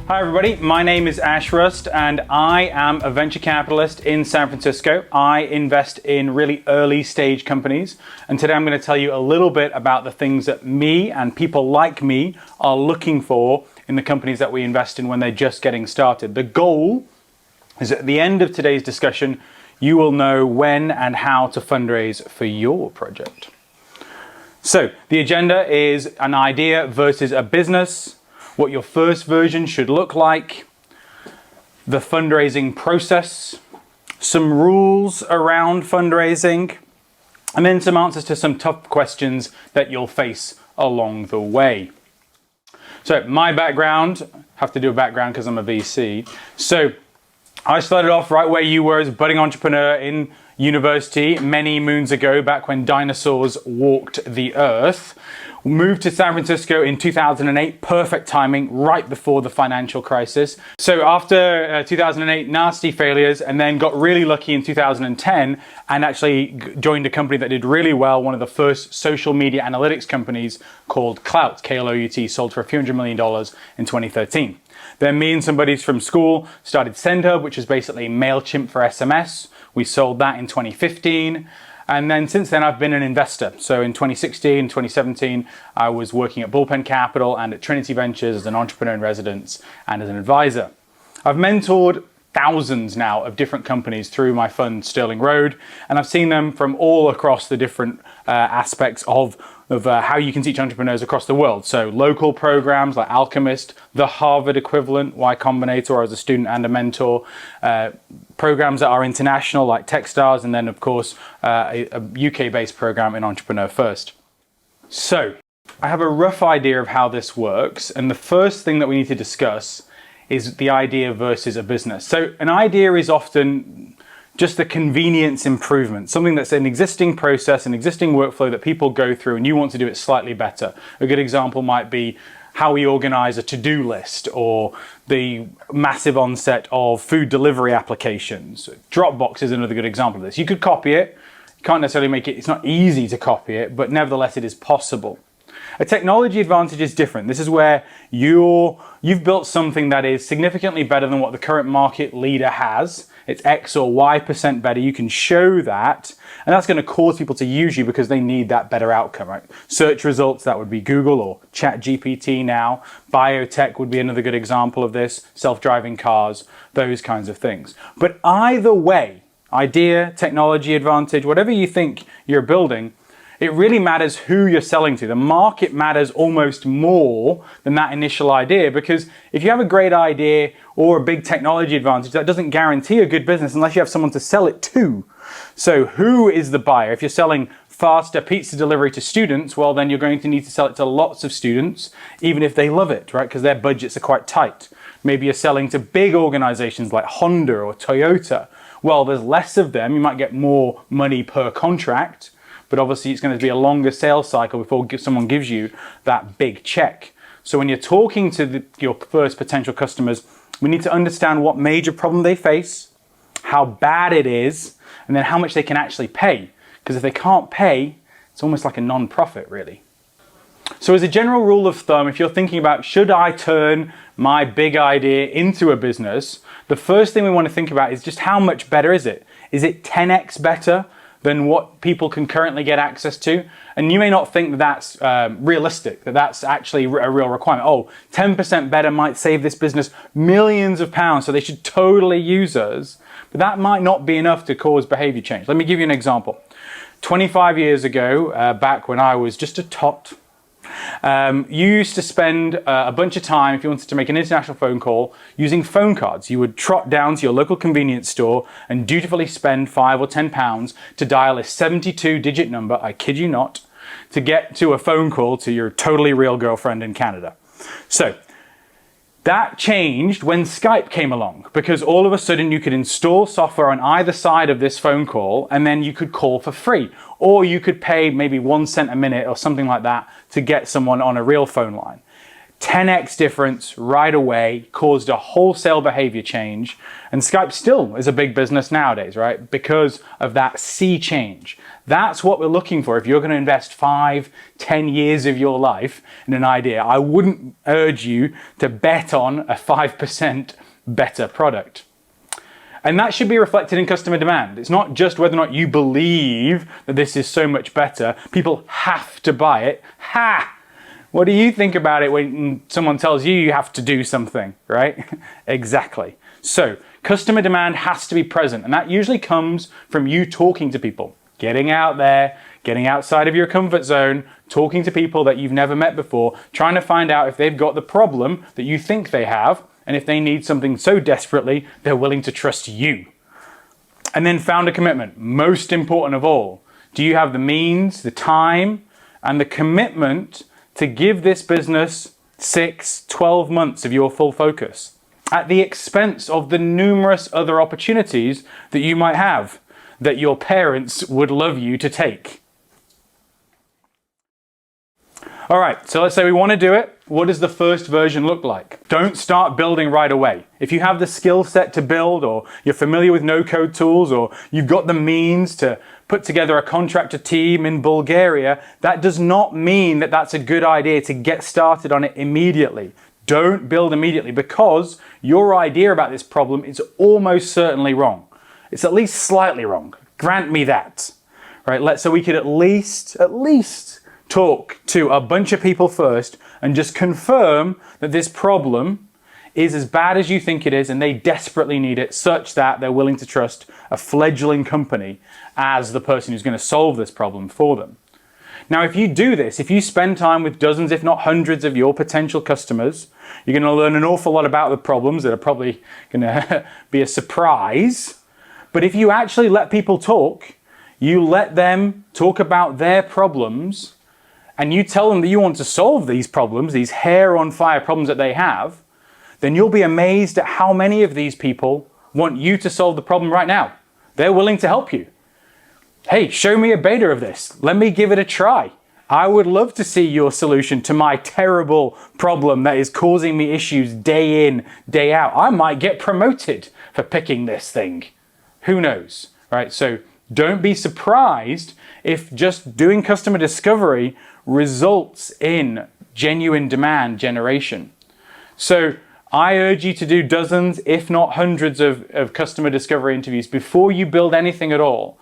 Hi everybody, my name is Ash Rust and I am a venture capitalist in San Francisco. I invest in really early stage companies, and today I'm going to tell you a little bit about the things that me and people like me are looking for in the companies that we invest in when they're just getting started. The goal is at the end of today's discussion, you will know when and how to fundraise for your project. So the agenda is an idea versus a business, what your first version should look like, the fundraising process, some rules around fundraising, and then some answers to some tough questions that you'll face along the way. So my background, have to do a background because I'm a VC. So I started off right where you were as a budding entrepreneur in university many moons ago, back when dinosaurs walked the earth. Moved to San Francisco in 2008, perfect timing, right before the financial crisis. So after 2008, nasty failures, and then got really lucky in 2010 and actually joined a company that did really well, one of the first social media analytics companies called Klout, K-L-O-U-T, sold for a few $100 million in 2013. Then me and some buddies from school started SendHub, which is basically MailChimp for SMS. We sold that in 2015. And then since then, I've been an investor. So in 2016, 2017, I was working at Bullpen Capital and at Trinity Ventures as an entrepreneur in residence and as an advisor. I've mentored thousands now of different companies through my fund Sterling Road, and I've seen them from all across the different aspects of how you can teach entrepreneurs across the world. So local programs like Alchemist, the Harvard equivalent, Y Combinator as a student and a mentor, programs that are international like Techstars, and then of course a UK-based program in Entrepreneur First. So I have a rough idea of how this works, and the first thing that we need to discuss is the idea versus a business. So an idea is often just a convenience improvement, something that's an existing process, an existing workflow that people go through, and you want to do it slightly better. A good example might be how we organize a to-do list, or the massive onset of food delivery applications. Dropbox is another good example of this. You could copy it. You can't necessarily make it, it's not easy to copy it, but nevertheless it is possible. A technology advantage is different. This is where you've built something that is significantly better than what the current market leader has. It's X or Y% better. You can show that, and that's going to cause people to use you because they need that better outcome, right? Search results, that would be Google or ChatGPT now. Biotech would be another good example of this. Self-driving cars, those kinds of things. But either way, idea, technology advantage, whatever you think you're building, it really matters who you're selling to. The market matters almost more than that initial idea, because if you have a great idea or a big technology advantage, that doesn't guarantee a good business unless you have someone to sell it to. So who is the buyer? If you're selling faster pizza delivery to students, well, then you're going to need to sell it to lots of students, even if they love it, right? Because their budgets are quite tight. Maybe you're selling to big organizations like Honda or Toyota. Well, there's less of them. You might get more money per contract, but obviously it's going to be a longer sales cycle before someone gives you that big check. So when you're talking to your first potential customers, we need to understand what major problem they face, how bad it is, and then how much they can actually pay. Because if they can't pay, it's almost like a non-profit, really. So as a general rule of thumb, if you're thinking about, should I turn my big idea into a business, the first thing we want to think about is just how much better is it? Is it 10x better than what people can currently get access to? And you may not think that that's realistic, that that's actually a real requirement. Oh, 10% better might save this business millions of pounds, so they should totally use us. But that might not be enough to cause behavior change. Let me give you an example. 25 years ago, back when I was just a tot, you used to spend a bunch of time, if you wanted to make an international phone call, using phone cards. You would trot down to your local convenience store and dutifully spend £5 or £10 to dial a 72-digit number, I kid you not, to get to a phone call to your totally real girlfriend in Canada. So that changed when Skype came along, because all of a sudden you could install software on either side of this phone call, and then you could call for free. Or you could pay maybe 1 cent a minute or something like that to get someone on a real phone line. 10x difference right away, caused a wholesale behavior change. And Skype still is a big business nowadays, right? Because of that sea change. That's what we're looking for. If you're going to invest 5, 10 years of your life in an idea, I wouldn't urge you to bet on a 5% better product. And that should be reflected in customer demand. It's not just whether or not you believe that this is so much better. People have to buy it. Ha! What do you think about it when someone tells you you have to do something, right? Exactly. So customer demand has to be present, and that usually comes from you talking to people, getting out there, getting outside of your comfort zone, talking to people that you've never met before, trying to find out if they've got the problem that you think they have, and if they need something so desperately, they're willing to trust you. And then founder commitment, most important of all. Do you have the means, the time, and the commitment to give this business 6, 12 months of your full focus at the expense of the numerous other opportunities that you might have that your parents would love you to take? All right, so let's say we want to do it. What does the first version look like? Don't start building right away. If you have the skill set to build, or you're familiar with no-code tools, or you've got the means to put together a contractor team in Bulgaria, that does not mean that that's a good idea to get started on it immediately. Don't build immediately, because your idea about this problem is almost certainly wrong. It's at least slightly wrong. Grant me that. Right? So we could at least talk to a bunch of people first and just confirm that this problem is as bad as you think it is and they desperately need it, such that they're willing to trust a fledgling company as the person who's going to solve this problem for them. Now, if you do this, if you spend time with dozens, if not hundreds of your potential customers, you're going to learn an awful lot about the problems that are probably going to be a surprise. But if you actually let people talk, you let them talk about their problems, and you tell them that you want to solve these problems, these hair on fire problems that they have, then you'll be amazed at how many of these people want you to solve the problem right now. They're willing to help you. Hey, show me a beta of this. Let me give it a try. I would love to see your solution to my terrible problem that is causing me issues day in, day out. I might get promoted for picking this thing. Who knows, right? So don't be surprised if just doing customer discovery results in genuine demand generation. So I urge you to do dozens, if not hundreds of customer discovery interviews before you build anything at all.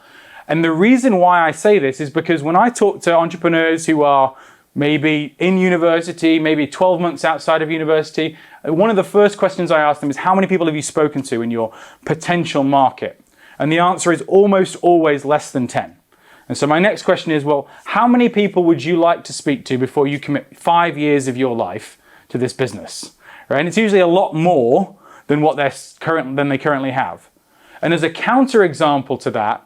And the reason why I say this is because when I talk to entrepreneurs who are maybe in university, maybe 12 months outside of university, one of the first questions I ask them is, how many people have you spoken to in your potential market? And the answer is almost always less than 10. And so my next question is, well, how many people would you like to speak to before you commit 5 years of your life to this business? Right? And it's usually a lot more than what they currently have. And as a counterexample to that,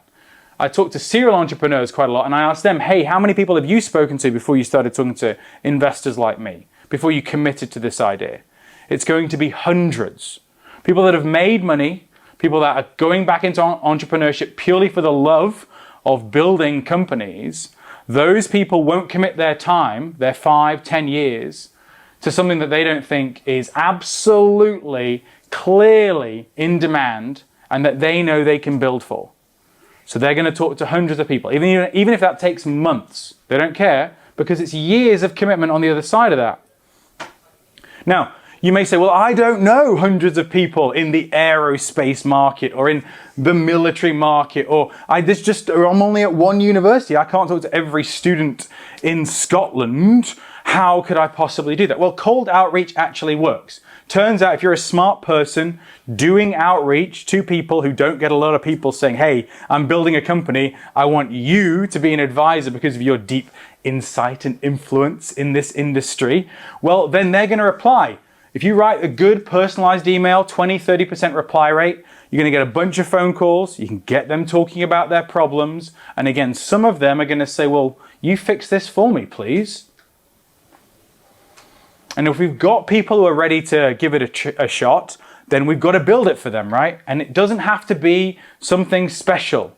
I talk to serial entrepreneurs quite a lot, and I ask them, hey, how many people have you spoken to before you started talking to investors like me, before you committed to this idea? It's going to be hundreds. People that have made money, people that are going back into entrepreneurship purely for the love of building companies. Those people won't commit their time, their 5, 10 years, to something that they don't think is absolutely, clearly in demand and that they know they can build for. So they're going to talk to hundreds of people, even if that takes months. They don't care, because it's years of commitment on the other side of that. Now, you may say, well, I don't know hundreds of people in the aerospace market or in the military market, or I'm only at one university. I can't talk to every student in Scotland. How could I possibly do that? Well, cold outreach actually works. Turns out if you're a smart person doing outreach to people who don't get a lot of people saying, hey, I'm building a company, I want you to be an advisor because of your deep insight and influence in this industry, well, then they're going to reply. If you write a good personalized email, 20, 30% reply rate, you're going to get a bunch of phone calls. You can get them talking about their problems. And again, some of them are going to say, well, you fix this for me, please. And if we've got people who are ready to give it a shot, then we've got to build it for them, right? And it doesn't have to be something special.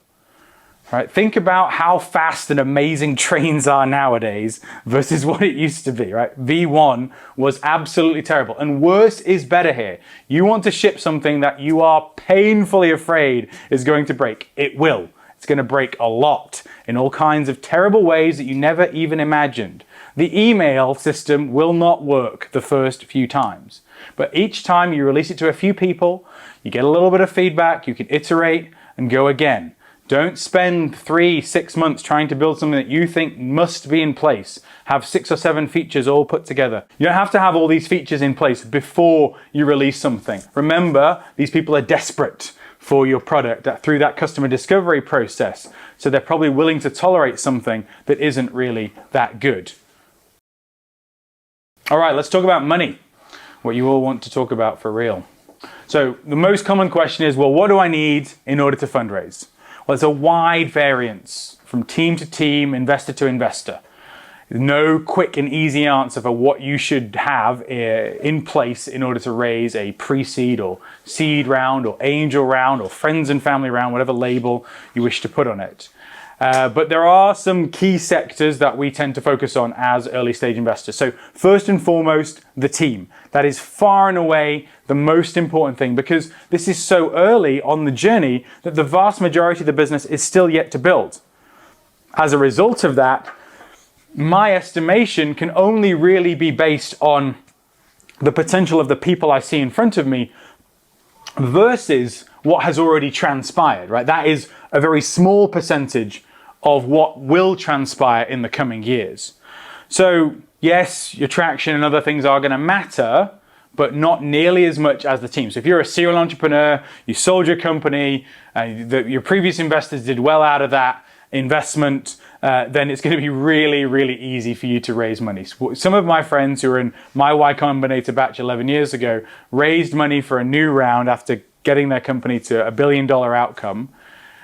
Right? Think about how fast and amazing trains are nowadays versus what it used to be, right? V1 was absolutely terrible. And worse is better here. You want to ship something that you are painfully afraid is going to break. It will. It's going to break a lot in all kinds of terrible ways that you never even imagined. The email system will not work the first few times. But each time you release it to a few people, you get a little bit of feedback, you can iterate and go again. Don't spend 3-6 months trying to build something that you think must be in place. Have 6 or 7 features all put together. You don't have to have all these features in place before you release something. Remember, these people are desperate for your product through that customer discovery process. So they're probably willing to tolerate something that isn't really that good. All right, let's talk about money. What you all want to talk about for real. So the most common question is, well, what do I need in order to fundraise? Well, it's a wide variance from team to team, investor to investor. There's no quick and easy answer for what you should have in place in order to raise a pre-seed or seed round or angel round or friends and family round, whatever label you wish to put on it. But there are some key sectors that we tend to focus on as early stage investors. So first and foremost, the team. That is far and away the most important thing, because this is so early on the journey that the vast majority of the business is still yet to build. As a result of that, my estimation can only really be based on the potential of the people I see in front of me versus what has already transpired, right? That is a very small percentage of what will transpire in the coming years. So yes, your traction and other things are going to matter, but not nearly as much as the team. So if you're a serial entrepreneur, you sold your company, your previous investors did well out of that investment, then it's going to be really, really easy for you to raise money. Some of my friends who were in my Y Combinator batch 11 years ago raised money for a new round after getting their company to $1 billion outcome.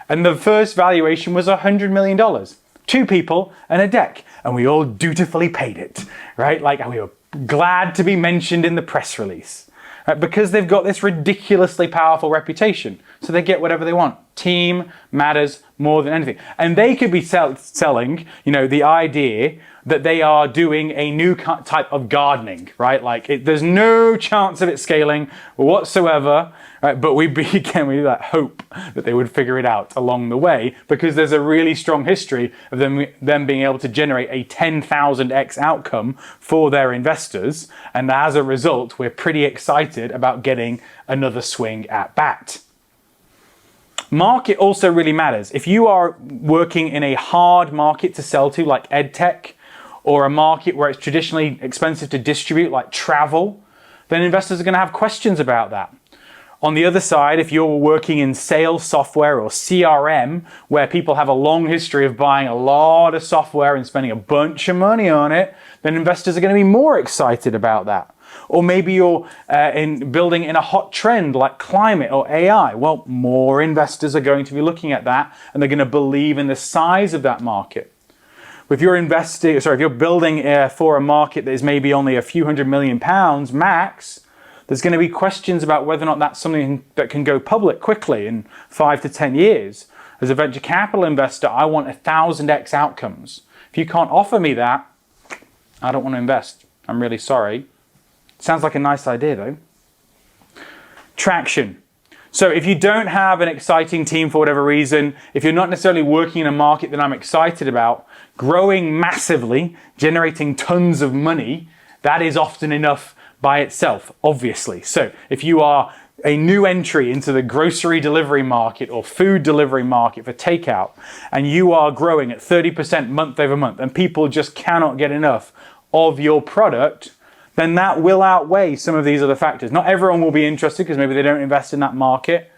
And the first valuation was $100 million. 2 people and a deck. And we all dutifully paid it, right? Like, we were glad to be mentioned in the press release, right? Because they've got this ridiculously powerful reputation. So they get whatever they want. Team matters more than anything. And they could be selling, the idea that they are doing a new type of gardening, right? Like, there's no chance of it scaling whatsoever, right? But we that hope that they would figure it out along the way, because there's a really strong history of them being able to generate a 10,000x outcome for their investors. And as a result, we're pretty excited about getting another swing at bat. Market also really matters. If you are working in a hard market to sell to, like EdTech, or a market where it's traditionally expensive to distribute, like travel, then investors are going to have questions about that. On the other side, if you're working in sales software or CRM, where people have a long history of buying a lot of software and spending a bunch of money on it, then investors are going to be more excited about that. Or maybe you're building in a hot trend like climate or AI. Well, more investors are going to be looking at that, and they're going to believe in the size of that market. If you're building for a market that is maybe only a few £100 million max, there's going to be questions about whether or not that's something that can go public quickly in 5 to 10 years. As a venture capital investor, I want 1,000x outcomes. If you can't offer me that, I don't want to invest. I'm really sorry. Sounds like a nice idea though. Traction. So if you don't have an exciting team for whatever reason, if you're not necessarily working in a market that I'm excited about, growing massively, generating tons of money, that is often enough by itself, obviously. So if you are a new entry into the grocery delivery market or food delivery market for takeout, and you are growing at 30% month over month, and people just cannot get enough of your product, then that will outweigh some of these other factors. Not everyone will be interested because maybe they don't invest in that market,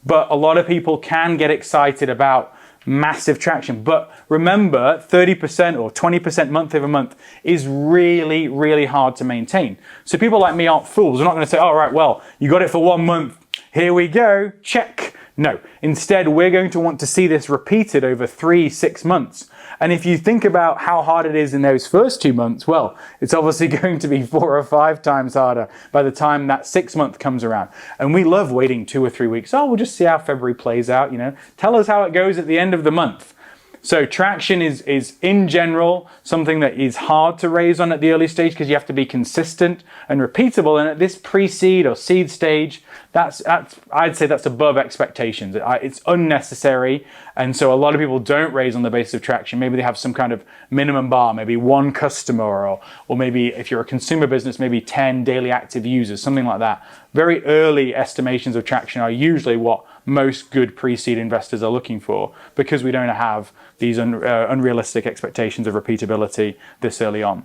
but a lot of people can get excited about massive traction. But remember, 30% or 20% month over month is really, really hard to maintain. So people like me aren't fools. We're not going to say, all right, well, you got it for 1 month. Here we go. Check. No, instead we're going to want to see this repeated over 3-6 months. And if you think about how hard it is in those first 2 months, well, it's obviously going to be 4 or 5 times harder by the time that 6th month comes around. And we love waiting 2 or 3 weeks. Oh, we'll just see how February plays out, you know. Tell us how it goes at the end of the month. So traction is in general something that is hard to raise on at the early stage because you have to be consistent and repeatable. And at this pre-seed or seed stage, I'd say that's above expectations. It's unnecessary. And so a lot of people don't raise on the basis of traction. Maybe they have some kind of minimum bar, maybe 1 customer, or maybe if you're a consumer business, maybe 10 daily active users, something like that. Very early estimations of traction are usually what most good pre-seed investors are looking for, because we don't have these unrealistic expectations of repeatability this early on.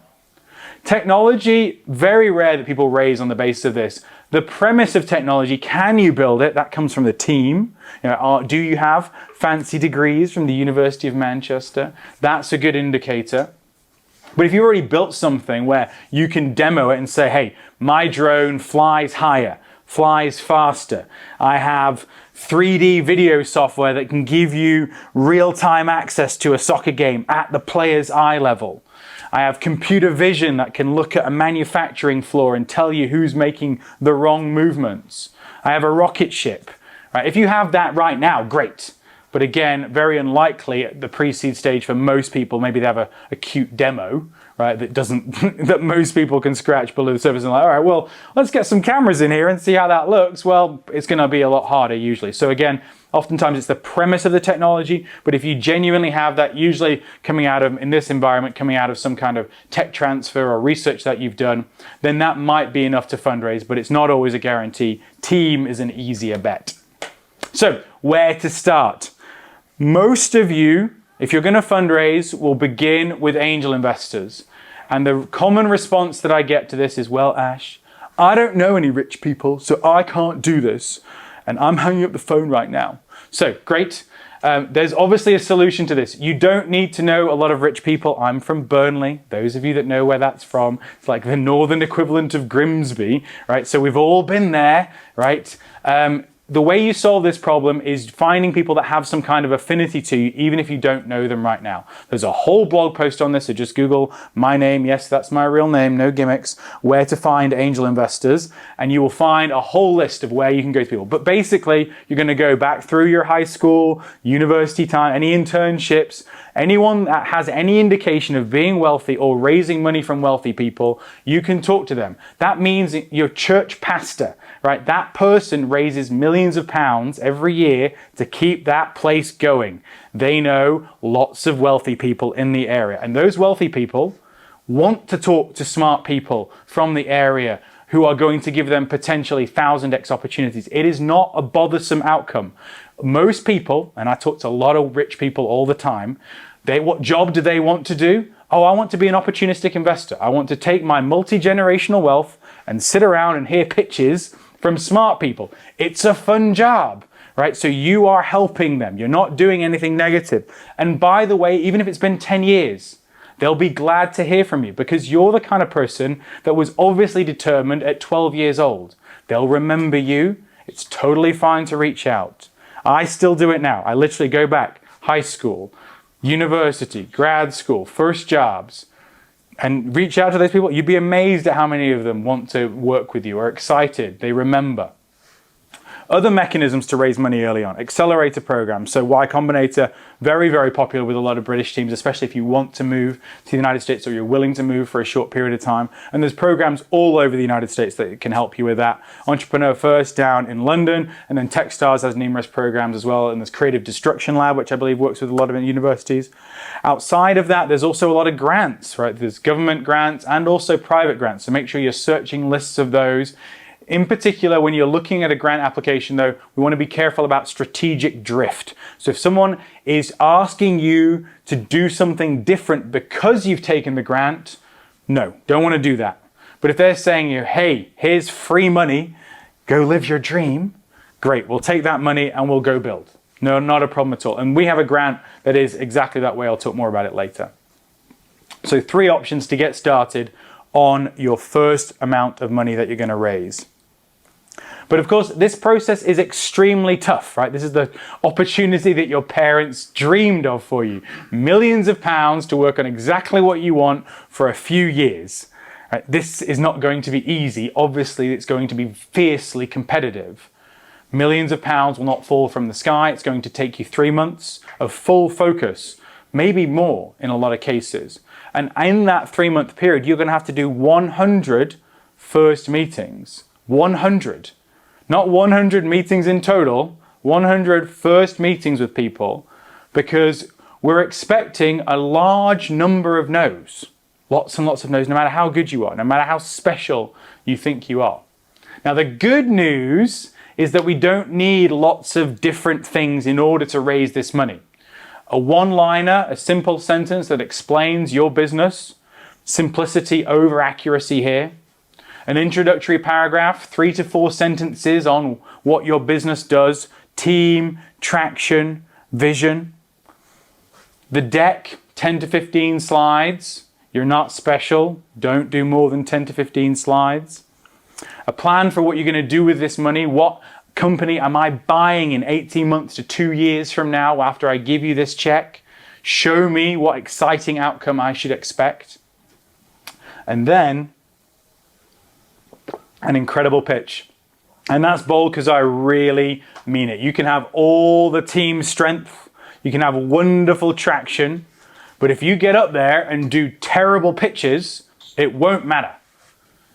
Technology, very rare that people raise on the basis of this. The premise of technology, can you build it? That comes from the team. You know, do you have fancy degrees from the University of Manchester? That's a good indicator. But if you already built something where you can demo it and say, hey, my drone flies higher, flies faster. I have 3D video software that can give you real-time access to a soccer game at the player's eye level. I have computer vision that can look at a manufacturing floor and tell you who's making the wrong movements. I have a rocket ship. Right? If you have that right now, great. But again, very unlikely at the pre-seed stage for most people. Maybe they have a cute demo, right, that most people can scratch below the surface and like, all right, well, let's get some cameras in here and see how that looks. Well, it's going to be a lot harder usually. So again, oftentimes it's the premise of the technology, but if you genuinely have that, usually coming out of, in this environment, coming out of some kind of tech transfer or research that you've done, then that might be enough to fundraise, but it's not always a guarantee. Team is an easier bet. So where to start? Most of you, if you're going to fundraise, will begin with angel investors. And the common response that I get to this is, well, Ash, I don't know any rich people, so I can't do this. And I'm hanging up the phone right now. So great. There's obviously a solution to this. You don't need to know a lot of rich people. I'm from Burnley. Those of you that know where that's from, it's like the northern equivalent of Grimsby, right? So we've all been there, right? The way you solve this problem is finding people that have some kind of affinity to you, even if you don't know them right now. There's a whole blog post on this, so just Google my name, yes, that's my real name, no gimmicks, where to find angel investors, and you will find a whole list of where you can go to people. But basically, you're going to go back through your high school, university time, any internships, anyone that has any indication of being wealthy or raising money from wealthy people, you can talk to them. That means your church pastor, right? That person raises millions of pounds every year to keep that place going. They know lots of wealthy people in the area, and those wealthy people want to talk to smart people from the area who are going to give them potentially 1000x opportunities. It is not a bothersome outcome. Most people, and I talk to a lot of rich people all the time, what job do they want to do? Oh, I want to be an opportunistic investor. I want to take my multi-generational wealth and sit around and hear pitches from smart people. It's a fun job, right? So you are helping them. You're not doing anything negative. And by the way, even if it's been 10 years, they'll be glad to hear from you because you're the kind of person that was obviously determined at 12 years old. They'll remember you. It's totally fine to reach out. I still do it now. I literally go back, high school, university, grad school, first jobs, and reach out to those people. You'd be amazed at how many of them want to work with you, are excited, they remember. Other mechanisms to raise money early on, accelerator programs. So Y Combinator, very, very popular with a lot of British teams, especially if you want to move to the United States or you're willing to move for a short period of time. And there's programs all over the United States that can help you with that. Entrepreneur First down in London, and then Techstars has numerous programs as well. And there's Creative Destruction Lab, which I believe works with a lot of universities. Outside of that, there's also a lot of grants, right? There's government grants and also private grants. So make sure you're searching lists of those. In particular, when you're looking at a grant application though, we want to be careful about strategic drift. So if someone is asking you to do something different because you've taken the grant, no, don't want to do that. But if they're saying you, hey, here's free money, go live your dream, great, we'll take that money and we'll go build. No, not a problem at all. And we have a grant that is exactly that way. I'll talk more about it later. So 3 options to get started on your first amount of money that you're going to raise. But of course, this process is extremely tough, right? This is the opportunity that your parents dreamed of for you. Millions of pounds to work on exactly what you want for a few years. Right? This is not going to be easy. Obviously, it's going to be fiercely competitive. Millions of pounds will not fall from the sky. It's going to take you 3 months of full focus, maybe more in a lot of cases. And in that 3-month period, you're going to have to do 100 first meetings. 100. Not 100 meetings in total, 100 first meetings with people, because we're expecting a large number of no's. Lots and lots of no's, no matter how good you are, no matter how special you think you are. Now, the good news is that we don't need lots of different things in order to raise this money. A one-liner, a simple sentence that explains your business, simplicity over accuracy here. An introductory paragraph, 3 to 4 sentences on what your business does, team, traction, vision. The deck, 10 to 15 slides. You're not special. Don't do more than 10 to 15 slides. A plan for what you're going to do with this money. What company am I buying in 18 months to 2 years from now after I give you this check? Show me what exciting outcome I should expect. And then an incredible pitch. And that's bold because I really mean it. You can have all the team strength, you can have wonderful traction, but if you get up there and do terrible pitches, it won't matter.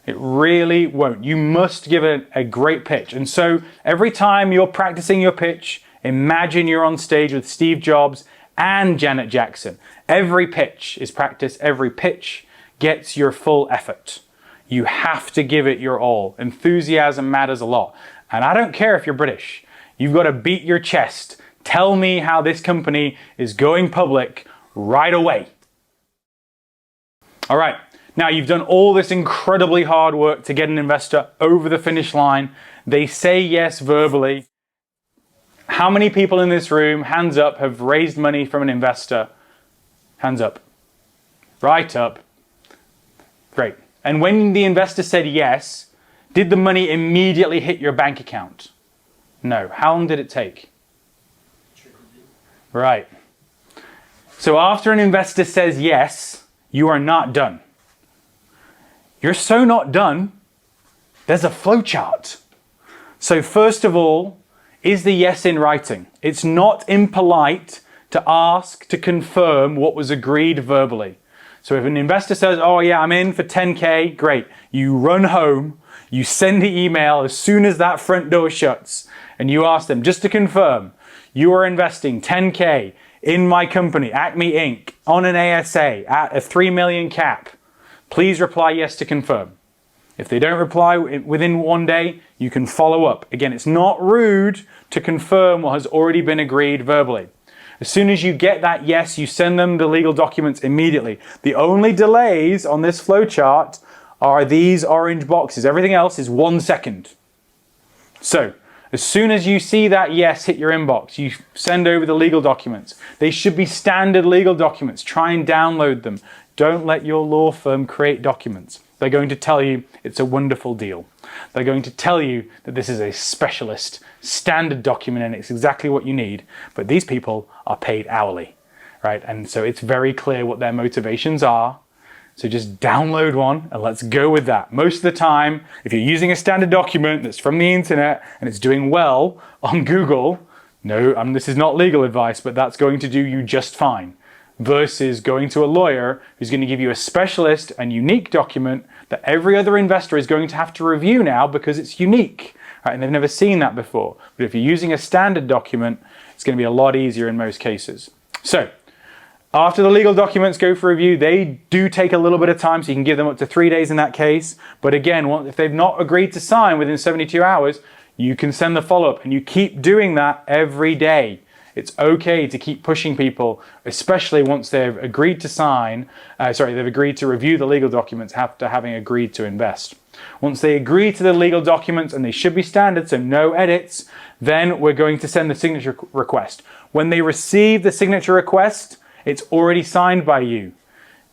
It really won't. You must give it a great pitch. And so every time you're practicing your pitch, imagine you're on stage with Steve Jobs and Janet Jackson. Every pitch is practice. Every pitch gets your full effort. You have to give it your all. Enthusiasm matters a lot. And I don't care if you're British. You've got to beat your chest. Tell me how this company is going public right away. All right. Now you've done all this incredibly hard work to get an investor over the finish line. They say yes verbally. How many people in this room, hands up, have raised money from an investor? Hands up. Right up. Great. And when the investor said yes, did the money immediately hit your bank account? No. How long did it take? Right. So after an investor says yes, you are not done. You're so not done, there's a flowchart. So first of all, is the yes in writing? It's not impolite to ask to confirm what was agreed verbally. So if an investor says, oh yeah, I'm in for 10K, great. You run home, you send the email as soon as that front door shuts, and you ask them, just to confirm, you are investing 10K in my company, Acme Inc., on an ASA at a 3 million cap. Please reply yes to confirm. If they don't reply within 1 day, you can follow up. Again, it's not rude to confirm what has already been agreed verbally. As soon as you get that yes, you send them the legal documents immediately. The only delays on this flowchart are these orange boxes. Everything else is 1 second. So, as soon as you see that yes hit your inbox, you send over the legal documents. They should be standard legal documents. Try and download them. Don't let your law firm create documents. They're going to tell you it's a wonderful deal. They're going to tell you that this is a specialist standard document and it's exactly what you need. But these people are paid hourly, right? And so it's very clear what their motivations are. So just download one and let's go with that. Most of the time, if you're using a standard document that's from the internet and it's doing well on Google, no, this is not legal advice, but that's going to do you just fine. Versus going to a lawyer who's going to give you a specialist and unique document that every other investor is going to have to review now because it's unique, right? And they've never seen that before. But if you're using a standard document, it's going to be a lot easier in most cases. So after the legal documents go for review, they do take a little bit of time, so you can give them up to 3 days in that case. But again, if they've not agreed to sign within 72 hours, you can send the follow-up and you keep doing that every day. It's okay to keep pushing people, especially once they've agreed to sign, they've agreed to review the legal documents after having agreed to invest. Once they agree to the legal documents, and they should be standard, so no edits, then we're going to send the signature request. When they receive the signature request, it's already signed by you.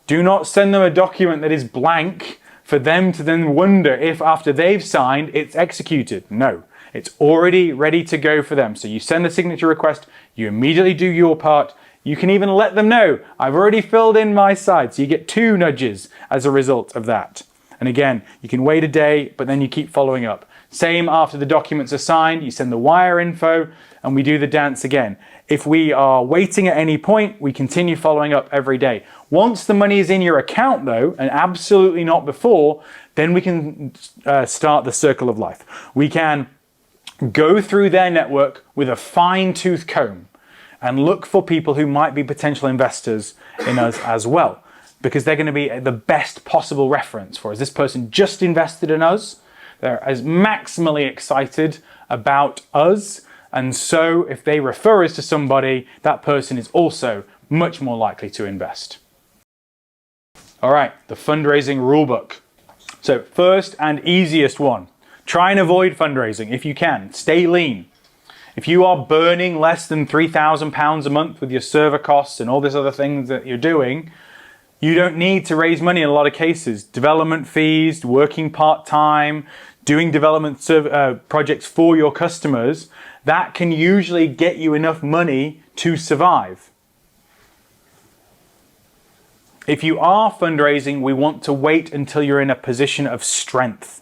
Do not send them a document that is blank for them to then wonder if after they've signed, it's executed. No. It's already ready to go for them. So you send a signature request, you immediately do your part. You can even let them know, I've already filled in my side. So you get 2 nudges as a result of that. And again, you can wait a day, but then you keep following up. Same after the documents are signed, you send the wire info and we do the dance again. If we are waiting at any point, we continue following up every day. Once the money is in your account though, and absolutely not before, then we can start the circle of life. We can go through their network with a fine-tooth comb and look for people who might be potential investors in us as well, because they're going to be the best possible reference for us. This person just invested in us. They're as maximally excited about us. And so if they refer us to somebody, that person is also much more likely to invest. All right, the fundraising rulebook. So first and easiest one, try and avoid fundraising if you can. Stay lean. If you are burning less than £3,000 a month with your server costs and all these other things that you're doing, you don't need to raise money in a lot of cases. Development fees, working part-time, doing development projects for your customers, that can usually get you enough money to survive. If you are fundraising, we want to wait until you're in a position of strength.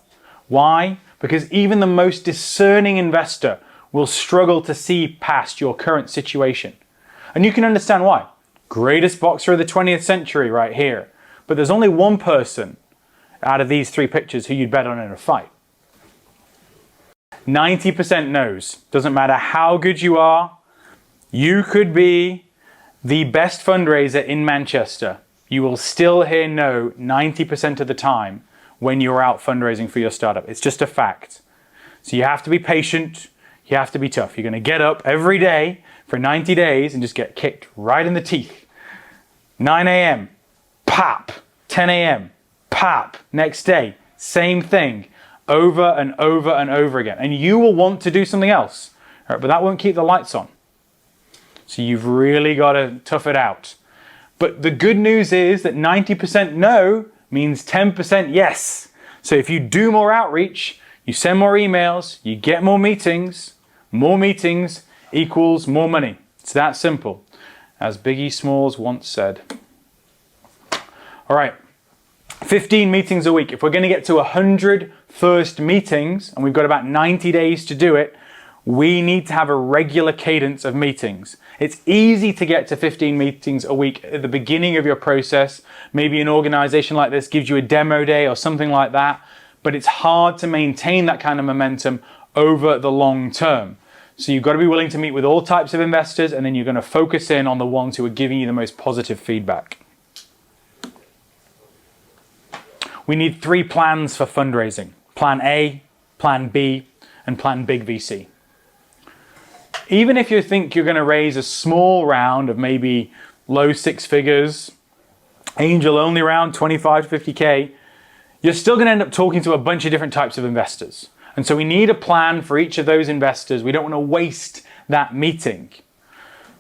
Why? Because even the most discerning investor will struggle to see past your current situation. And you can understand why. Greatest boxer of the 20th century right here. But there's only one person out of these 3 pictures who you'd bet on in a fight. 90% knows. Doesn't matter how good you are. You could be the best fundraiser in Manchester. You will still hear no 90% of the time when you're out fundraising for your startup. It's just a fact. So you have to be patient. You have to be tough. You're going to get up every day for 90 days and just get kicked right in the teeth. 9 a.m., pop. 10 a.m., pop. Next day, same thing. Over and over and over again. And you will want to do something else. Right, but that won't keep the lights on. So you've really got to tough it out. But the good news is that 90% no means 10% yes. So if you do more outreach, you send more emails, you get more meetings equals more money. It's that simple, as 𝗥𝘂𝘀𝘁𝘁 once said. All right, 15 meetings a week. If we're going to get to 100 first meetings, and we've got about 90 days to do it, we need to have a regular cadence of meetings. It's easy to get to 15 meetings a week at the beginning of your process. Maybe an organization like this gives you a demo day or something like that, but it's hard to maintain that kind of momentum over the long term. So you've got to be willing to meet with all types of investors, and then you're going to focus in on the ones who are giving you the most positive feedback. We need 3 plans for fundraising. Plan A, Plan B, and Plan Big VC. Even if you think you're going to raise a small round of maybe low 6 figures, angel only round 25 to 50K, you're still going to end up talking to a bunch of different types of investors. And so we need a plan for each of those investors. We don't want to waste that meeting.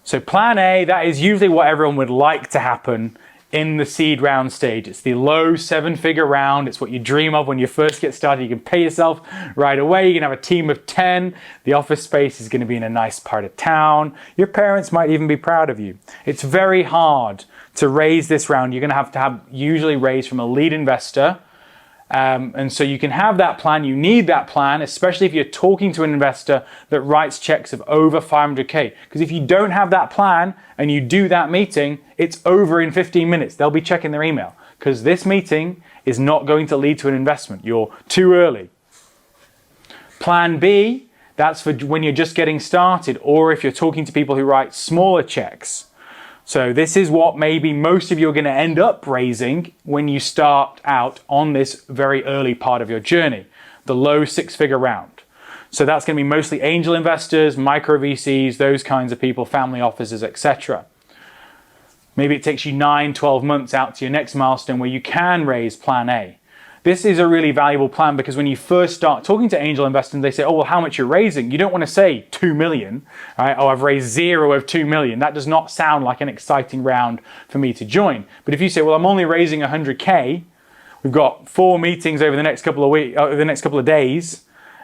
So Plan A, that is usually what everyone would like to happen in the seed round stage. It's the low 7-figure round. It's what you dream of when you first get started. You can pay yourself right away. You can have a team of 10. The office space is going to be in a nice part of town. Your parents might even be proud of you. It's very hard to raise this round. You're going to have usually raise from a lead investor. And so you can have that plan. You need that plan, especially if you're talking to an investor that writes checks of over 500K. Because if you don't have that plan and you do that meeting, it's over in 15 minutes. They'll be checking their email because this meeting is not going to lead to an investment. You're too early. Plan B, that's for when you're just getting started, or if you're talking to people who write smaller checks. So this is what maybe most of you are going to end up raising when you start out on this very early part of your journey, the low 6-figure round. So that's going to be mostly angel investors, micro VCs, those kinds of people, family offices, etc. Maybe it takes you 9, 12 months out to your next milestone where you can raise Plan A. This is a really valuable plan because when you first start talking to angel investors, they say, oh, well, how much you're raising? You don't want to say 2 million, right? Oh, I've raised 0 of 2 million. That does not sound like an exciting round for me to join. But if you say, well, I'm only raising 100K, we've got 4 meetings over the next couple of days,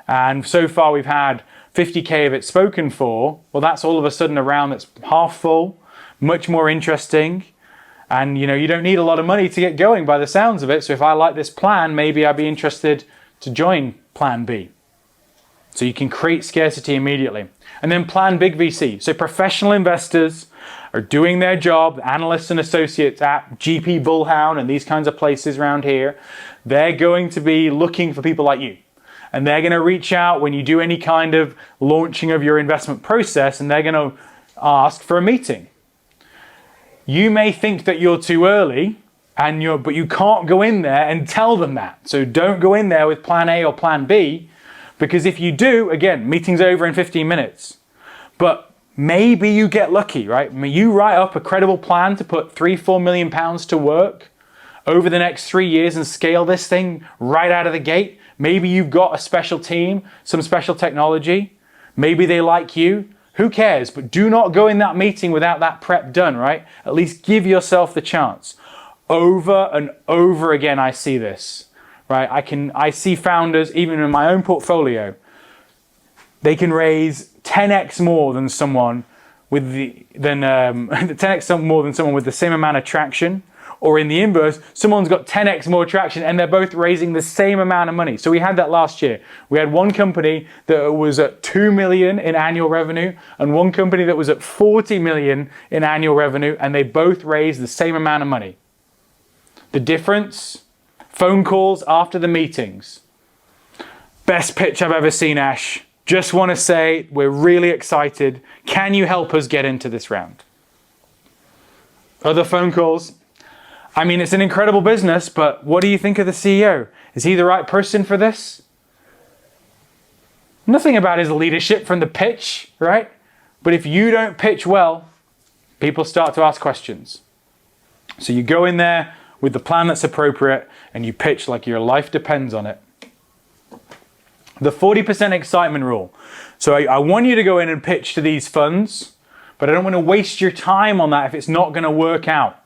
and so far we've had 50K of it spoken for, well, that's all of a sudden a round that's half full, much more interesting. And you don't need a lot of money to get going by the sounds of it. So if I like this plan, maybe I'd be interested to join plan B. So you can create scarcity immediately. And then plan big VC. So professional investors are doing their job, analysts and associates at GP Bullhound and these kinds of places around here. They're going to be looking for people like you. And they're going to reach out when you do any kind of launching of your investment process, and they're going to ask for a meeting. You may think that you're too early, but you can't go in there and tell them that. So don't go in there with plan A or plan B, because if you do, again, meeting's over in 15 minutes. But maybe you get lucky, right? You write up a credible plan to put £3-4 million to work over the next 3 years and scale this thing right out of the gate. Maybe you've got a special team, some special technology. Maybe they like you. Who cares? But do not go in that meeting without that prep done, right? At least give yourself the chance. Over and over again, I see this, right? I see founders, even in my own portfolio, they can raise 10x more than someone with 10x more than someone with the same amount of traction. Or in the inverse, someone's got 10x more traction and they're both raising the same amount of money. So we had that last year. We had one company that was at 2 million in annual revenue and one company that was at 40 million in annual revenue, and they both raised the same amount of money. The difference? Phone calls after the meetings. Best pitch I've ever seen, Ash. Just want to say we're really excited. Can you help us get into this round? Other phone calls. I mean, it's an incredible business, but what do you think of the CEO? Is he the right person for this? Nothing about his leadership from the pitch, right? But if you don't pitch well, people start to ask questions. So you go in there with the plan that's appropriate and you pitch like your life depends on it. The 40% excitement rule. So I want you to go in and pitch to these funds, but I don't want to waste your time on that if it's not going to work out.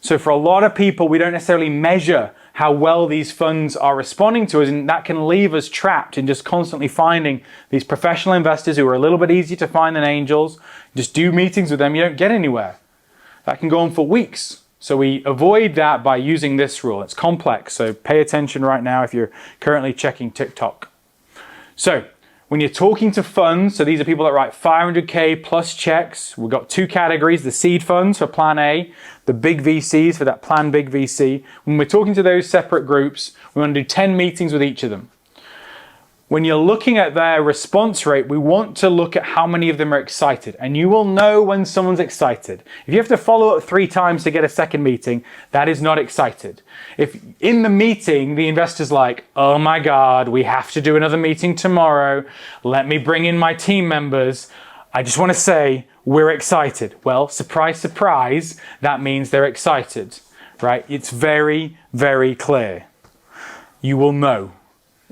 So for a lot of people, we don't necessarily measure how well these funds are responding to us, and that can leave us trapped in just constantly finding these professional investors who are a little bit easier to find than angels. Just do meetings with them, you don't get anywhere. That can go on for weeks. So we avoid that by using this rule. It's complex, so pay attention right now if you're currently checking TikTok. So when you're talking to funds, so these are people that write 500K plus checks. We've got two categories, the seed funds for plan A, the big VCs for that plan big VC. When we're talking to those separate groups, we want to do 10 meetings with each of them. When you're looking at their response rate, we want to look at how many of them are excited. And you will know when someone's excited. If you have to follow up 3 times to get a second meeting, that is not excited. If in the meeting, the investor's like, oh my God, we have to do another meeting tomorrow. Let me bring in my team members. I just want to say we're excited. Well, surprise, surprise, that means they're excited, right? It's very, very clear. You will know.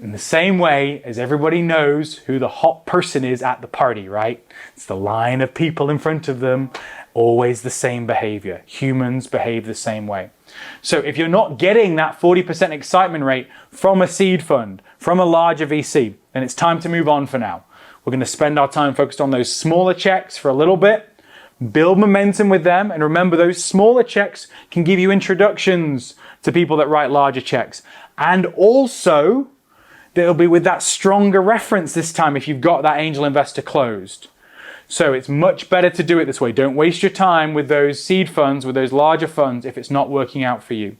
In the same way as everybody knows who the hot person is at the party, right? It's the line of people in front of them, always the same behavior. Humans behave the same way. So if you're not getting that 40% excitement rate from a seed fund, from a larger VC, then it's time to move on for now. We're going to spend our time focused on those smaller checks for a little bit, build momentum with them, and remember those smaller checks can give you introductions to people that write larger checks. And also, they'll be with that stronger reference this time if you've got that angel investor closed. So it's much better to do it this way. Don't waste your time with those seed funds, with those larger funds if it's not working out for you.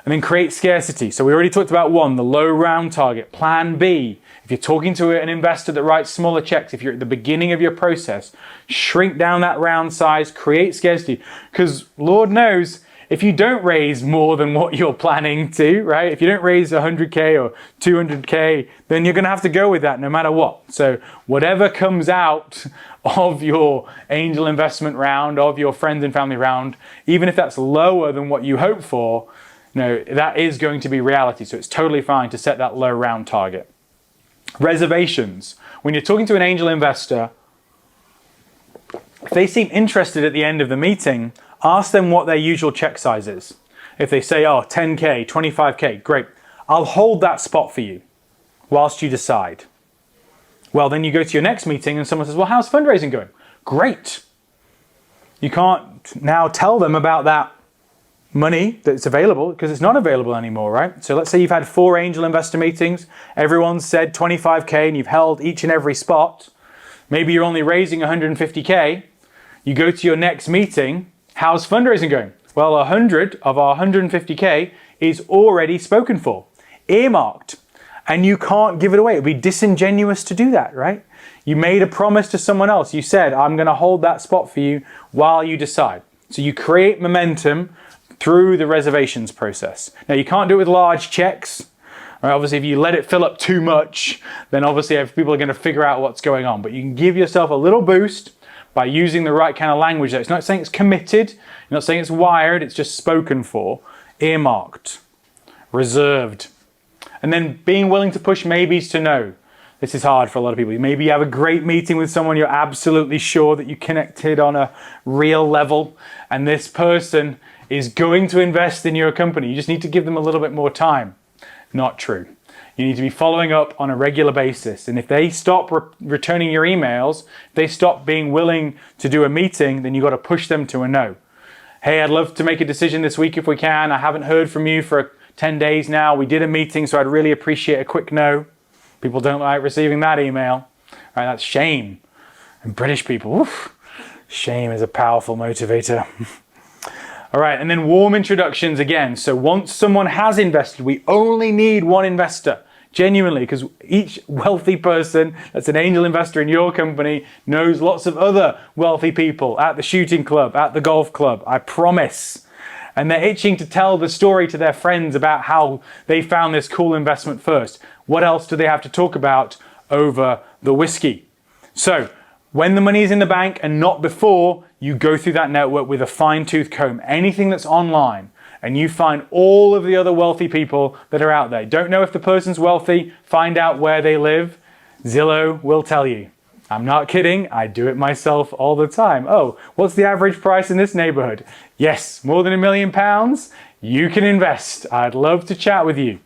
And then create scarcity. So we already talked about one, the low round target. Plan B. If you're talking to an investor that writes smaller checks, if you're at the beginning of your process, shrink down that round size, create scarcity. Because Lord knows, if you don't raise more than what you're planning to, right? If you don't raise 100K or 200K, then you're going to have to go with that no matter what. So whatever comes out of your angel investment round, of your friends and family round, even if that's lower than what you hope for, that is going to be reality. So it's totally fine to set that low round target. Reservations. When you're talking to an angel investor, if they seem interested at the end of the meeting, ask them what their usual check size is. If they say, oh, 10K, 25K, great. I'll hold that spot for you. whilst you decide. Well, then you go to your next meeting and someone says, well, how's fundraising going? Great. You can't now tell them about that money that's available because it's not available anymore, right? So let's say you've had 4 angel investor meetings, everyone's said 25K and you've held each and every spot. Maybe you're only raising 150K. You go to your next meeting, how's fundraising going? Well, 100 of our 150K is already spoken for, earmarked, and you can't give it away. It'd be disingenuous to do that, right? You made a promise to someone else. You said, I'm going to hold that spot for you while you decide. So you create momentum through the reservations process. Now, you can't do it with large checks. Right? Obviously, if you let it fill up too much, then obviously people are going to figure out what's going on. But you can give yourself a little boost by using the right kind of language. It's not saying it's committed, you're not saying it's wired, it's just spoken for, earmarked, reserved. And then being willing to push maybes to no. This is hard for a lot of people. Maybe you have a great meeting with someone you're absolutely sure that you connected on a real level, and this person is going to invest in your company. You just need to give them a little bit more time. Not true. You need to be following up on a regular basis. And if they stop returning your emails, if they stop being willing to do a meeting, then you've got to push them to a no. Hey, I'd love to make a decision this week if we can. I haven't heard from you for 10 days now. We did a meeting, so I'd really appreciate a quick no. People don't like receiving that email. Right, that's shame. And British people, oof, shame is a powerful motivator. All right, and then warm introductions again. So once someone has invested, we only need one investor, genuinely, because each wealthy person that's an angel investor in your company knows lots of other wealthy people at the shooting club, at the golf club, I promise. And they're itching to tell the story to their friends about how they found this cool investment first. What else do they have to talk about over the whiskey? So when the money is in the bank and not before, you go through that network with a fine-tooth comb. Anything that's online, and you find all of the other wealthy people that are out there. Don't know if the person's wealthy, find out where they live. Zillow will tell you. I'm not kidding, I do it myself all the time. Oh, what's the average price in this neighborhood? Yes, more than £1 million? You can invest. I'd love to chat with you.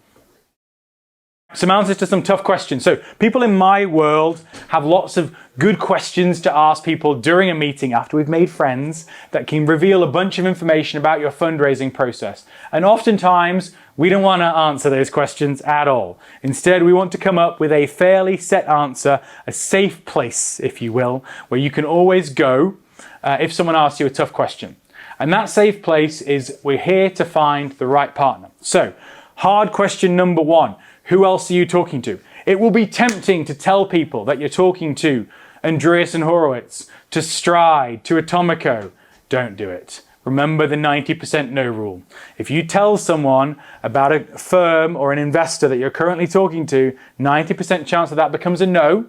Some answers to some tough questions. So people in my world have lots of good questions to ask people during a meeting after we've made friends that can reveal a bunch of information about your fundraising process. And oftentimes we don't want to answer those questions at all. Instead, we want to come up with a fairly set answer, a safe place, if you will, where you can always go if someone asks you a tough question. And that safe place is we're here to find the right partner. So hard question number 1. Who else are you talking to? It will be tempting to tell people that you're talking to 𝗔𝗯ance𝘂𝘁, to Stride, to 𝗥𝘂𝘀𝘁. Don't do it. Remember the 90% no rule. If you tell someone about a firm or an investor that you're currently talking to, 90% chance that becomes a no.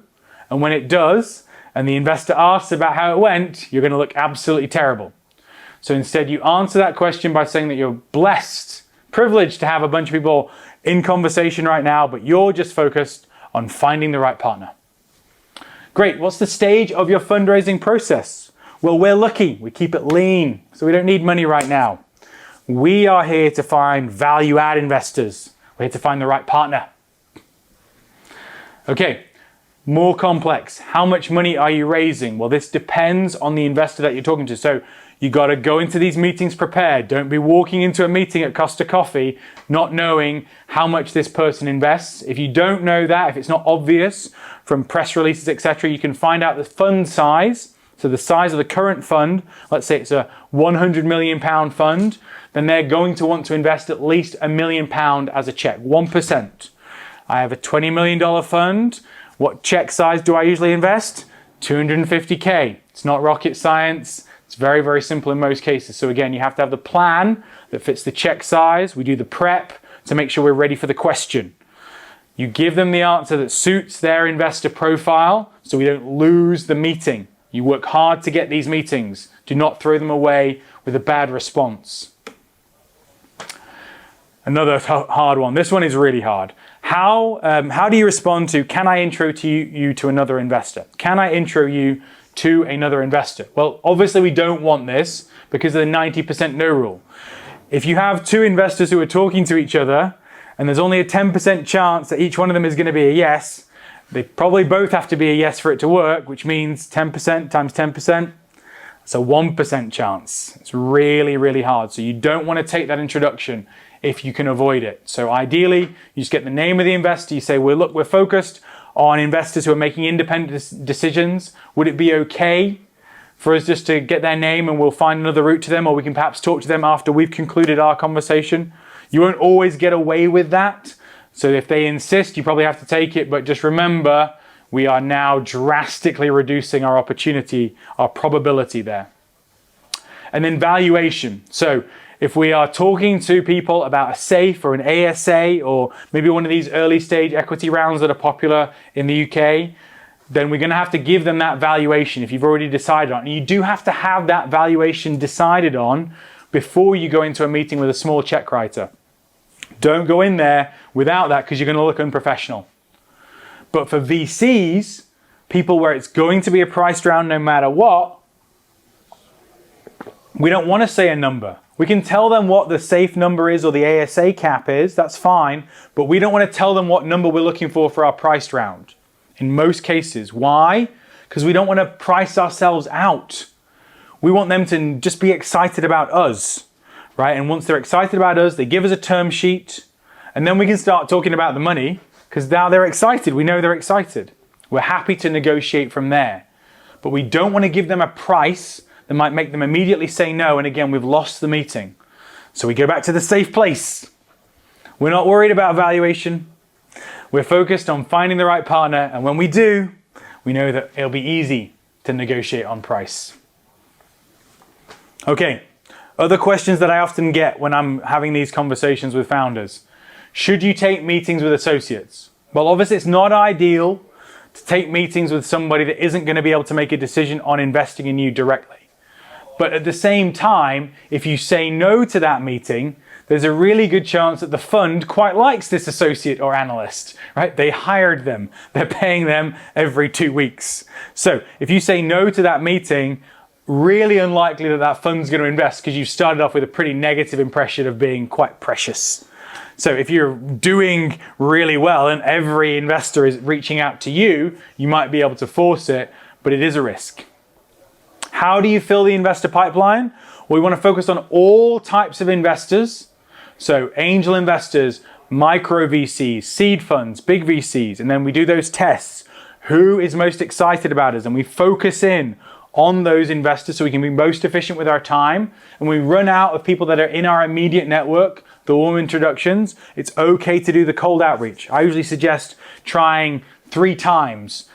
And when it does, and the investor asks about how it went, you're going to look absolutely terrible. So instead, you answer that question by saying that you're blessed, privileged to have a bunch of people in conversation right now, but you're just focused on finding the right partner. Great, what's the stage of your fundraising process? Well, we're lucky, we keep it lean, so we don't need money right now. We are here to find value-add investors. We're here to find the right partner. Okay, more complex. How much money are you raising? Well, this depends on the investor that you're talking to. So you got to go into these meetings prepared. Don't be walking into a meeting at Costa Coffee not knowing how much this person invests. If you don't know that, if it's not obvious from press releases, etc., you can find out the fund size. So the size of the current fund, let's say it's a £100 million fund, then they're going to want to invest at least £1 million as a check, 1%. I have a $20 million fund. What check size do I usually invest? 250K. It's not rocket science. It's very, very simple in most cases. So again, you have to have the plan that fits the check size. We do the prep to make sure we're ready for the question. You give them the answer that suits their investor profile so we don't lose the meeting. You work hard to get these meetings. Do not throw them away with a bad response. Another hard one. This one is really hard. How do you respond to, can I intro you to another investor? Can I intro you to another investor? Well, obviously we don't want this because of the 90% no rule. If you have two investors who are talking to each other and there's only a 10% chance that each one of them is going to be a yes, they probably both have to be a yes for it to work, which means 10% times 10%, it's a 1% chance. It's really, really hard. So you don't want to take that introduction if you can avoid it. So ideally, you just get the name of the investor, you say, well, look, we're focused on investors who are making independent decisions. Would it be okay for us just to get their name and we'll find another route to them, or we can perhaps talk to them after we've concluded our conversation? You won't always get away with that. So if they insist, you probably have to take it, but just remember, we are now drastically reducing our opportunity, our probability there. And then valuation. So if we are talking to people about a SAFE or an ASA, or maybe one of these early stage equity rounds that are popular in the UK, then we're going to have to give them that valuation if you've already decided on it. And you do have to have that valuation decided on before you go into a meeting with a small check writer. Don't go in there without that, because you're going to look unprofessional. But for VCs, people where it's going to be a priced round no matter what, we don't want to say a number. We can tell them what the SAFE number is or the ASA cap is, that's fine, but we don't want to tell them what number we're looking for our priced round. In most cases. Why? Because we don't want to price ourselves out. We want them to just be excited about us, right? And once they're excited about us, they give us a term sheet, and then we can start talking about the money, because now they're excited. We know they're excited. We're happy to negotiate from there. But we don't want to give them a price that might make them immediately say no, and again, we've lost the meeting. So we go back to the safe place. We're not worried about valuation. We're focused on finding the right partner, and when we do, we know that it'll be easy to negotiate on price. Okay, other questions that I often get when I'm having these conversations with founders. Should you take meetings with associates? Well, obviously it's not ideal to take meetings with somebody that isn't going to be able to make a decision on investing in you directly. But at the same time, if you say no to that meeting, there's a really good chance that the fund quite likes this associate or analyst, right? They hired them. They're paying them every 2 weeks. So if you say no to that meeting, really unlikely that that fund's going to invest, because you've started off with a pretty negative impression of being quite precious. So if you're doing really well and every investor is reaching out to you, you might be able to force it, but it is a risk. How do you fill the investor pipeline? Well, we want to focus on all types of investors. So angel investors, micro VCs, seed funds, big VCs, and then we do those tests. Who is most excited about us? And we focus in on those investors so we can be most efficient with our time. And we run out of people that are in our immediate network, the warm introductions. It's okay to do the cold outreach. I usually suggest trying 3 times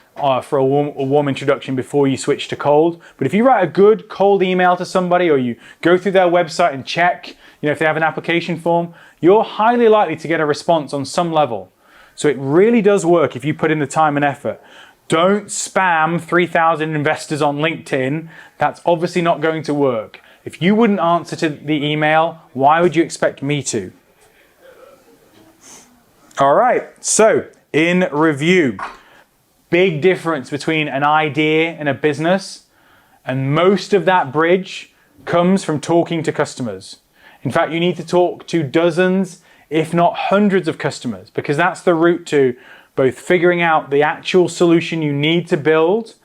for a warm introduction before you switch to cold. But if you write a good cold email to somebody, or you go through their website and check, if they have an application form, you're highly likely to get a response on some level. So it really does work if you put in the time and effort. Don't spam 3,000 investors on LinkedIn. That's obviously not going to work. If you wouldn't answer to the email, why would you expect me to? All right, so in review, big difference between an idea and a business, and most of that bridge comes from talking to customers. In fact, you need to talk to dozens, if not hundreds of customers, because that's the route to both figuring out the actual solution you need to build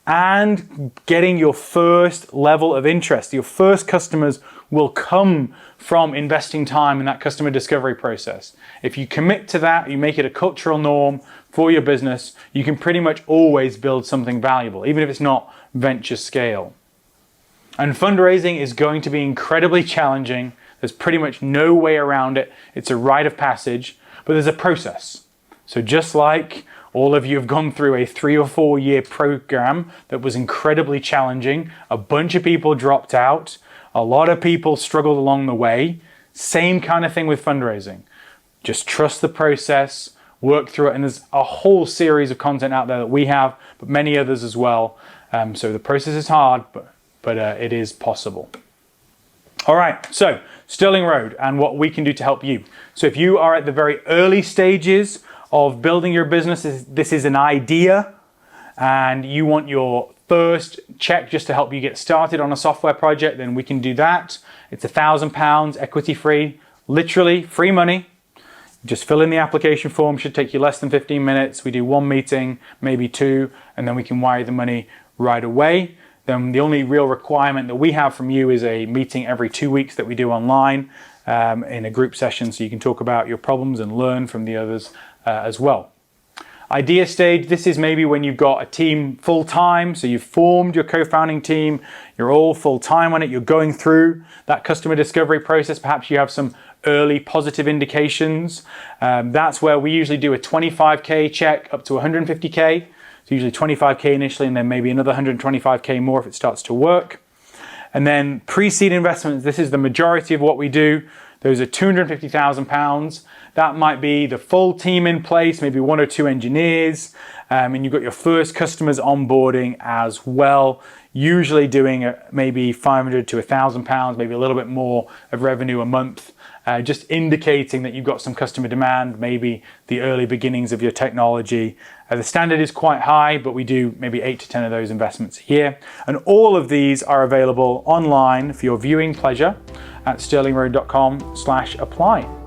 and getting your first level of interest. Your first customers will come from investing time in that customer discovery process. If you commit to that, you make it a cultural norm for your business, you can pretty much always build something valuable, even if it's not venture scale. And fundraising is going to be incredibly challenging. There's pretty much no way around it. It's a rite of passage, but there's a process. So just like all of you have gone through a 3 or 4 year program that was incredibly challenging, a bunch of people dropped out, a lot of people struggled along the way, same kind of thing with fundraising. Just trust the process, work through it, and there's a whole series of content out there that we have, but many others as well. So the process is hard, but it is possible. All right, so Sterling Road and what we can do to help you. So if you are at the very early stages of building your business, this is an idea, and you want your first check just to help you get started on a software project, then we can do that. It's £1,000 equity free, literally free money. Just fill in the application form, should take you less than 15 minutes. We do 1 meeting, maybe 2, and then we can wire the money right away. Then the only real requirement that we have from you is a meeting every 2 weeks that we do online in a group session, so you can talk about your problems and learn from the others as well. Idea stage, this is maybe when you've got a team full-time, so you've formed your co-founding team, you're all full-time on it, you're going through that customer discovery process, perhaps you have some early positive indications. That's where we usually do a 25K check up to 150K, so usually 25K initially and then maybe another 125K more if it starts to work. And then pre-seed investments, this is the majority of what we do. Those are £250,000. That might be the full team in place, maybe 1 or 2 engineers, and you've got your first customers onboarding as well. Usually doing maybe £500 to £1,000, maybe a little bit more of revenue a month, just indicating that you've got some customer demand, maybe the early beginnings of your technology. The standard is quite high, but we do maybe 8 to 10 of those investments a year. And all of these are available online for your viewing pleasure at sterlingroad.com/apply.